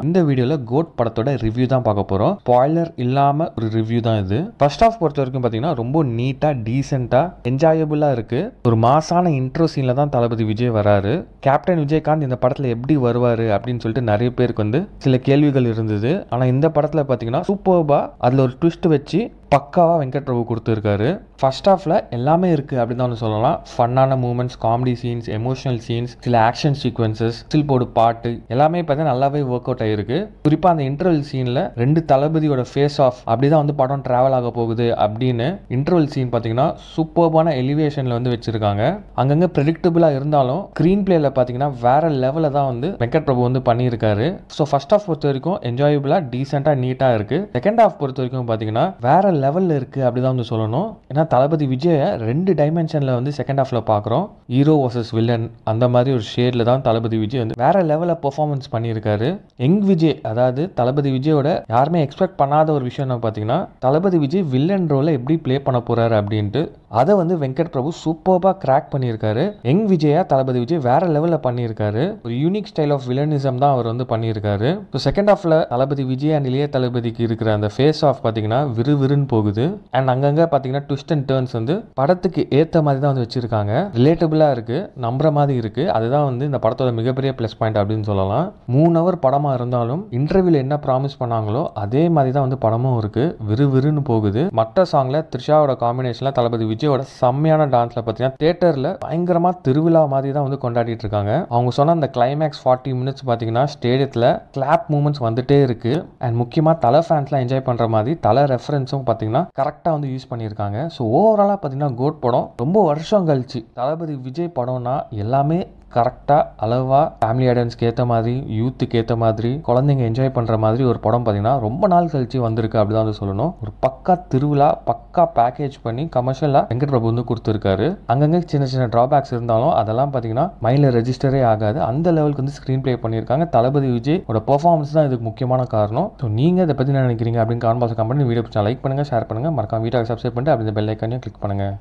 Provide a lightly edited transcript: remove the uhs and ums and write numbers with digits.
இந்த வீடியோல கோட் படத்தோட ரிவ்யூ தான் பார்க்க போறோம். ஸ்பாயிலர் இல்லாம ஒரு ரிவ்யூ தான் இது. ஃபர்ஸ்ட் ஹாஃப் பொறுத்த வரைக்கும் பாத்தீங்கன்னா ரொம்ப நீட்டா டீசென்ட்டா என்ஜாயபிளா இருக்கு. ஒரு மாசான இன்ட்ரோ சீன்ல தான் தளபதி விஜய் வராரு. கேப்டன் விஜயகாந்த் இந்த படத்துல எப்படி வருவாரு அப்படின்னு சொல்லிட்டு நிறைய பேருக்கு வந்து சில கேள்விகள் இருந்தது. ஆனா இந்த படத்துல பாத்தீங்கன்னா சூப்பர்பா அதுல ஒரு ட்விஸ்ட் வச்சு பக்காவா வெங்கட் பிரபு கொடுத்துருக்காரு. ஃபர்ஸ்ட் ஹாஃப்ல எல்லாமே இருக்கு அப்படின்னு தான் சொல்லலாம். ஃபன்னான moments, comedy scenes, emotional scenes, சில ஆக்ஷன் சீக்வன்சஸ், ஸ்டில் போடு பாட்டு எல்லாமே பார்த்தா நல்லாவே ஒர்க் அவுட் ஆயிருக்கு. குறிப்பா அந்த இன்டர்வல் சீன்ல ரெண்டு தளபதியோட ஃபேஸ் ஆஃப் அப்படிதான் வந்து படம் டிராவல் ஆக போகுது அப்படின்னு இன்டர்வல் சீன் பார்த்தீங்கன்னா சூப்பர்பான எலிவேஷன்ல வந்து வச்சிருக்காங்க. அங்கங்க ப்ரெடிக்டபிளா இருந்தாலும் ஸ்கிரீன் பிளேல பார்த்தீங்கன்னா வேற லெவல தான் வந்து வெங்கட் பிரபு வந்து பண்ணியிருக்காரு. ஸோ ஃபர்ஸ்ட் ஹாஃப் பொறுத்த வரைக்கும் என்ஜாயபிளா டீசெண்டா நீட்டா இருக்கு. செகண்ட் ஹாஃப் பொறுத்த வரைக்கும் பார்த்தீங்கன்னா வேற லெவல்ல இருக்கு அப்படிதான் வந்து சொல்லணும். ஏன்னா தளபதி விஜய ரெண்டு டைமென்ஷன்ல வந்து செகண்ட் ஹாஃப்ல பாக்குறோம். ஹீரோ வர்சஸ் வில்லன் அந்த மாதிரி ஒரு ஷேட்ல தான் தளபதி விஜய் வந்து வேற லெவல்ல பெர்ஃபார்மன்ஸ் பண்ணியிருக்காரு. யங் விஜய், அதாவது தளபதி விஜயோட யாருமே எக்ஸ்பெக்ட் பண்ணாத ஒரு விஷயம் என்ன பாத்தீங்கன்னா தளபதி விஜய் வில்லன் ரோல எப்படி பிளே பண்ண போறாரு அப்படின்ட்டு அதை வந்து வெங்கட் பிரபு சூப்பர்பா கிராக் பண்ணியிருக்காரு. யங் விஜயா தளபதி விஜய் வேற லெவல்ல பண்ணியிருக்காரு. ஒரு யூனிக் ஸ்டைல் ஆஃப் வில்லனிசம் தான் அவர் வந்து பண்ணியிருக்காரு. செகண்ட் ஹாஃப்ல தளபதி விஜய் அண்ட் இளைய தளபதிக்கு இருக்கிற அந்த ஃபேஸ் ஆஃப் பாத்தீங்கன்னா விறுவிறுன்னு போகுது. அண்ட் அங்கங்க பாத்தீங்கன்னா ட்விஸ்ட் அண்ட் டர்ன்ஸ் வந்து படத்துக்கு ஏத்த மாதிரி தான் வந்து வச்சிருக்காங்க. ரிலேட்டபிளா இருக்கு, நம்புற மாதிரி இருக்கு. அதுதான் வந்து இந்த படத்தோட மிகப்பெரிய பிளஸ் பாயிண்ட் அப்படின்னு சொல்லலாம். 3 ஹவர் படமா இருந்தாலும் இன்டர்வியூல என்ன ப்ராமிஸ் பண்ணாங்களோ அதே மாதிரி தான் வந்து படமும் இருக்கு. விறுவிறுன்னு போகுது. மற்ற சாங்ல த்ரிஷாவோட காம்பினேஷன்ல தளபதி விஜயோட செம்மையான டான்ஸ்ல பாத்தீங்கன்னா தியேட்டர்ல பயங்கரமா திருவிழா மாதிரி தான் வந்து கொண்டாடிட்டு இருக்காங்க. அவங்க சொன்ன அந்த கிளைமேக்ஸ் 40 மினிட்ஸ் பாத்தீங்கன்னா ஸ்டேடியத்துல கிளாப் மூமெண்ட்ஸ் வந்துட்டே இருக்கு. அண்ட் முக்கியமா தலை ஃபேன்ஸ்லாம் என்ஜாய் பண்ற மாதிரி தலை ரெஃபரன்ஸும் பாத்தீங்கன்னா கரெக்டா வந்து யூஸ் பண்ணியிருக்காங்க. ஸோ ஓவராலா பாத்தீங்கன்னா கோட் படம் ரொம்ப வருஷம் கழிச்சு தளபதி விஜய் படம்னா எல்லாமே கரெக்டாக அளவாக ஃபேமிலி ஆடியன்ஸ்க்கு ஏற்ற மாதிரி, யூத்துக்கு ஏற்ற மாதிரி, குழந்தைங்க என்ஜாய் பண்ணுற மாதிரி ஒரு படம் பார்த்தீங்கன்னா ரொம்ப நாள் கழிச்சு வந்திருக்கு அப்படிதான் வந்து சொல்லணும். ஒரு பக்கா திருவிழா, பக்கா பேக்கேஜ் பண்ணி கமர்ஷியலாக வெங்கட் பிரபு வந்து கொடுத்துருக்காரு. அங்கங்கே சின்ன சின்ன ட்ராபேக்ஸ் இருந்தாலும் அதெல்லாம் பார்த்தீங்கன்னா மைண்டில் ரெஜிஸ்டரே ஆகாது. அந்த லெவலுக்கு வந்து ஸ்க்ரீன் பிளே பண்ணியிருக்காங்க. தளபதி விஜயோட பெர்ஃபார்மன்ஸ் தான் இதுக்கு முக்கியமான காரணம். ஸோ நீங்கள் இதை பற்றி என்ன நினைக்கிறீங்க அப்படின்னு comment box comment video like பண்ணுங்கள், ஷேர் பண்ணுங்கள், மறக்காம வீடியோ சப்ஸ்கிரைப் பண்ணிட்டு அப்படி இந்த பெல் ஐக்கானையும் கிளிக் பண்ணுங்கள்.